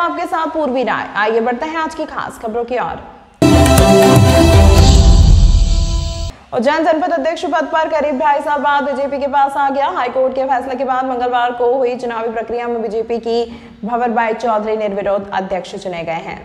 आपके साथ पूर्वी राय। आइए बढ़ते हैं आज की खास खबरों की ओर। उज्जैन जनपद अध्यक्ष पद पर करीब 2.5 साल बाद बीजेपी के पास आ गया। हाईकोर्ट के फैसले के बाद मंगलवार को हुई चुनावी प्रक्रिया में बीजेपी की भंवरबाई चौधरी निर्विरोध अध्यक्ष चुने गए हैं।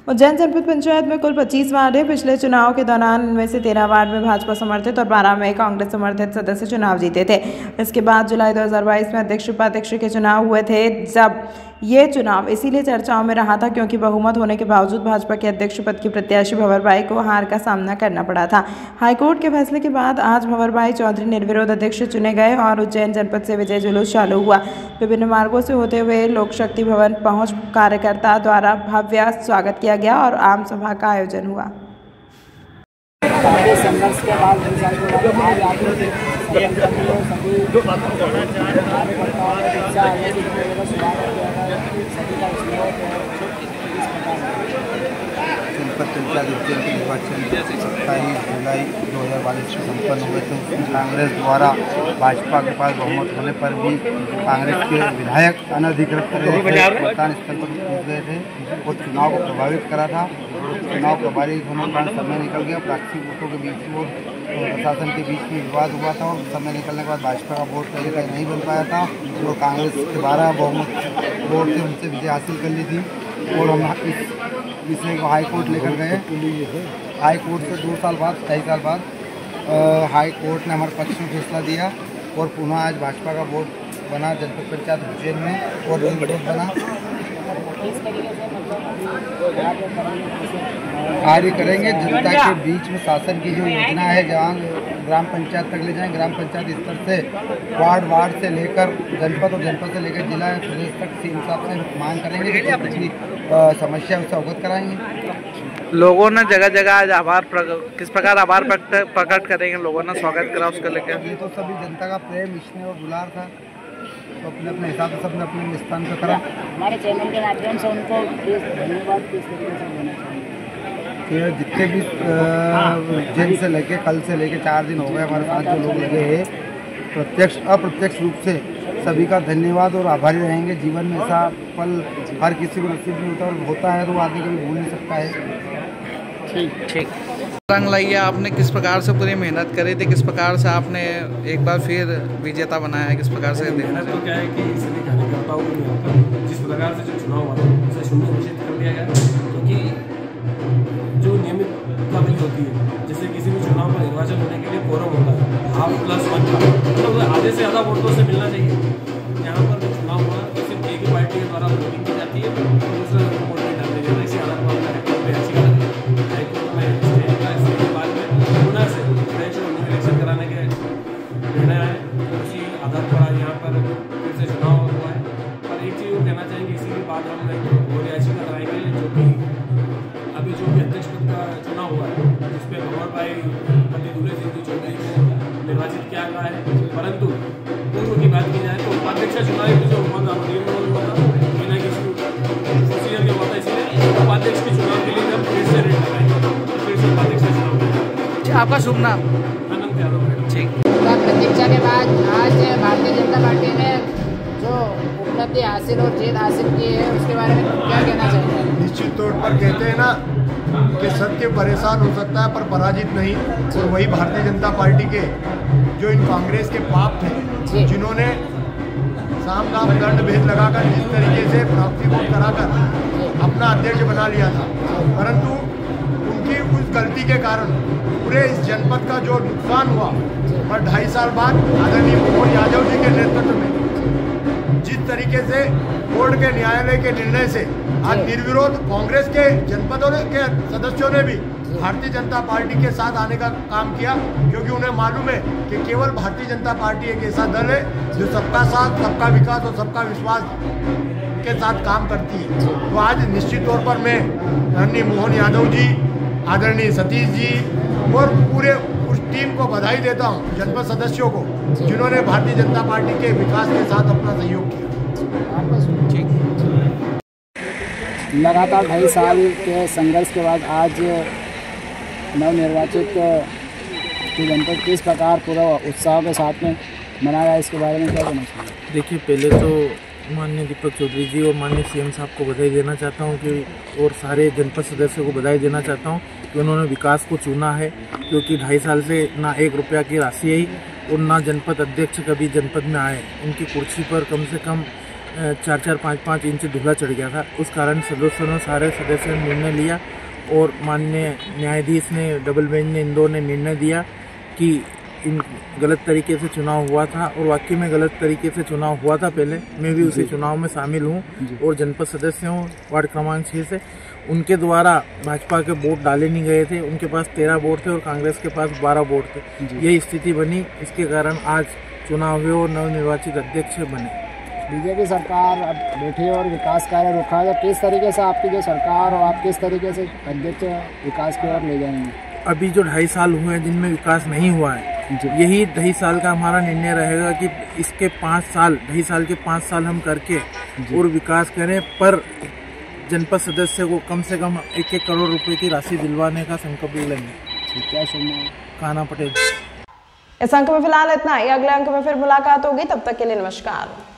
उज्जैन जनपद पंचायत में कुल 25 वार्ड है। पिछले चुनाव के दौरान इनमें से 13 वार्ड में भाजपा समर्थित और 12 में कांग्रेस समर्थित सदस्य चुनाव जीते थे। इसके बाद जुलाई 2022 में अध्यक्ष उपाध्यक्ष के चुनाव हुए थे। जब ये चुनाव इसीलिए चर्चाओं में रहा था क्योंकि बहुमत होने के बावजूद भाजपा के अध्यक्ष पद की प्रत्याशी भंवरबाई को हार का सामना करना पड़ा था। हाईकोर्ट के फैसले के बाद आज भंवरबाई चौधरी निर्विरोध अध्यक्ष चुने गए और उज्जैन जनपद से विजय जुलूस चालू हुआ। विभिन्न मार्गों से होते हुए लोक शक्ति भवन पहुंच कार्यकर्ता द्वारा भव्य स्वागत किया गया और आम सभा का आयोजन हुआ। संघर्ष के बाद जनपद पंचायत उज्जैन के निर्वाचन 27 जुलाई 2022 को संपन्न हुए थे। उसमें कांग्रेस द्वारा भाजपा के पास बहुमत होने पर भी कांग्रेस के विधायक अनधिकृत मतदान स्थल पर पहुँच गए थे और चुनाव को प्रभावित करा था। चुनाव प्रभावित होने के कारण समय निकल गया। प्रार्थी वोटों के बीच में प्रशासन के बीच में विवाद हुआ था और समय निकलने के बाद भाजपा का वोट पहले कहीं नहीं बन पाया था और कांग्रेस के 12 बहुमत वोट से उनसे विजय हासिल कर ली थी और हम इस विषय को हाई कोर्ट लेकर गए। हाई कोर्ट से 2 साल बाद 2.5 साल बाद हाई कोर्ट ने हमारे पक्ष में फैसला दिया और पुनः आज भाजपा का वोट बना जनपद पंचायत उज्जैन में और निर्विरोध बना। कार्य करेंगे जनता के बीच में शासन की जो योजना है जहाँ ग्राम पंचायत तक ले जाएं, ग्राम पंचायत स्तर से वार्ड से लेकर जनपद और जनपद से लेकर जिला प्रदेश तक इसी हिसाब से मांग करेंगे कि पिछली समस्या उससे अवगत कराएंगे। लोगों ने जगह जगह आज किस प्रकार आभार प्रकट करेंगे, लोगों ने स्वागत करा उसको लेकर। ये तो सभी जनता का प्रेम स्नेह और दुलार था, तो अपने अपने हिसाब से सबने अपने स्थान पर करा। हमारे चैनल के माध्यम से उनको धन्यवाद किस तरीके से देना चाहिए कि जितने भी उज्जैन से लेके कल से लेके 4 दिन हो गए हमारे साथ जो लोग लगे हैं, प्रत्यक्ष अप्रत्यक्ष रूप से सभी का धन्यवाद और आभारी रहेंगे। जीवन में ऐसा पल हर किसी को नसीब नहीं होता और होता है तो वो आदमी कभी भूल नहीं सकता है। ठीक रंग लाइए, आपने किस प्रकार से पूरी मेहनत करी थी, किस प्रकार से आपने एक बार फिर विजेता बनाया है, किस प्रकार से मेहनत तो क्या है कि इसलिए कार्यकर्ताओं को जिस प्रकार से जो चुनाव हुआ उसे शून्य घोषित कर दिया गया क्योंकि जो नियमित काबिल होती है, जैसे किसी भी चुनाव का निर्वाचन होने के लिए कोरम होता है 1/2+1 का, मतलब आधे से ज़्यादा वोटों से मिलना चाहिए। यहाँ पर जो चुनाव हुआ तो सिर्फ एक ही पार्टी के द्वारा वोटिंग की जाती है, दूसरे वोट नहीं डालते जाते। इसी आधार पर हाईकोर्ट में इसके बाद में पुनः से फ्रेश इलेक्शन कराने के निर्णय आए, उसी आधार पर आज यहाँ पर फिर से चुनाव हुआ है। पर एक चीज़ कहना चाहेंगे, इसी के बाद हम एक याचिका कराएंगे जो कि अभी जो भी अध्यक्ष पद का चुनाव हुआ है जिसमें भंवरबाई पति दूल्हे सिंधु चौधरी को निर्वाचित किया गया है, परंतु पूर्व की बात की जाए तो उपाध्यक्ष चुनाव भी जो हुआ था निर्विरोध हुआ था, बिना किसी प्रोसीजर के हुआ था। इसलिए उपाध्यक्ष के चुनाव के लिए हम फिर से रेट लगाएंगे, फिर से उपाध्यक्ष का चुनाव। आपका शुभ नाम? अनंत यादव। ठीक। प्रतीक्षा के बाद आज भारतीय जनता पार्टी ने जो उपलब्धि हासिल और जीत हासिल की है उसके बारे में क्या कहना चाहिए? निश्चित तौर पर कहते हैं ना कि सत्य परेशान हो सकता है पर पराजित नहीं, और वही भारतीय जनता पार्टी के जो इन कांग्रेस के पाप थे जिन्होंने साम दाम दंड भेद लगाकर जिस तरीके से प्रॉक्सी वोट कराकर अपना अध्यक्ष बना लिया था, परंतु उनकी उस गलती के कारण पूरे इस जनपद का जो नुकसान हुआ और 2.5 साल बाद आदरणीय मोहन यादव जी के नेतृत्व में जिस तरीके से कोर्ट के न्यायालय के निर्णय से आज निर्विरोध कांग्रेस के जनपदों के सदस्यों ने भी भारतीय जनता पार्टी के साथ आने का काम किया, क्योंकि उन्हें मालूम है कि केवल भारतीय जनता पार्टी एक ऐसा दल है जो सबका साथ, सबका विकास और सबका विश्वास के साथ काम करती है। तो आज निश्चित तौर पर मैं आदरणीय मोहन यादव जी, आदरणीय सतीश जी और पूरे उस टीम को बधाई देता हूँ, जनपद सदस्यों को जिन्होंने भारतीय जनता पार्टी के विकास के साथ अपना सहयोग किया। लगातार 2.5 साल के संघर्ष के बाद आज नवनिर्वाचित जनपद किस प्रकार पूरा उत्साह के साथ में मनाया, इसके बारे में क्या कहना चाहिए? देखिए, पहले तो माननीय दीपक चौधरी जी और माननीय सीएम साहब को बधाई देना चाहता हूं कि और सारे जनपद सदस्यों को बधाई देना चाहता हूं कि उन्होंने विकास को चुना है, क्योंकि 2.5 साल से ना 1 रुपया की राशि आई और ना जनपद अध्यक्ष कभी जनपद में आए। उनकी कुर्सी पर कम से कम 4-4, 5-5 इंच धूला चढ़ गया था। उस कारण सारे सदस्यों ने निर्णय लिया और माननीय न्यायाधीश ने, डबल बेंच ने, इंदौर ने निर्णय दिया कि इन गलत तरीके से चुनाव हुआ था और वाकई में गलत तरीके से चुनाव हुआ था। पहले मैं भी उसी चुनाव में शामिल हूं और जनपद सदस्य हूं वार्ड क्रमांक 6 से। उनके द्वारा भाजपा के वोट डाले नहीं गए थे, उनके पास 13 वोट थे और कांग्रेस के पास 12 वोट थे। यही स्थिति बनी, इसके कारण आज चुनाव हुए और नवनिर्वाचित अध्यक्ष बने। बीजेपी सरकार अब बैठी और विकास कार्य रोका है, किस तरीके से आपकी जो सरकार और आप किस तरीके से अध्यक्ष विकास की ओर ले जाएंगे? अभी जो 2.5 साल हुए हैं जिनमें विकास नहीं हुआ है, यही 2.5 साल का हमारा निर्णय रहेगा कि इसके 5 साल, 2.5 साल के 5 साल हम करके और विकास करें, पर जनपद सदस्य को कम से कम 1-1 करोड़ रुपए की राशि दिलवाने का संकल्प लेंगे। क्या सुनना? कान्हा पटेल। इस अंक में फिलहाल इतना ही, अगले अंक में फिर मुलाकात होगी, तब तक के लिए नमस्कार।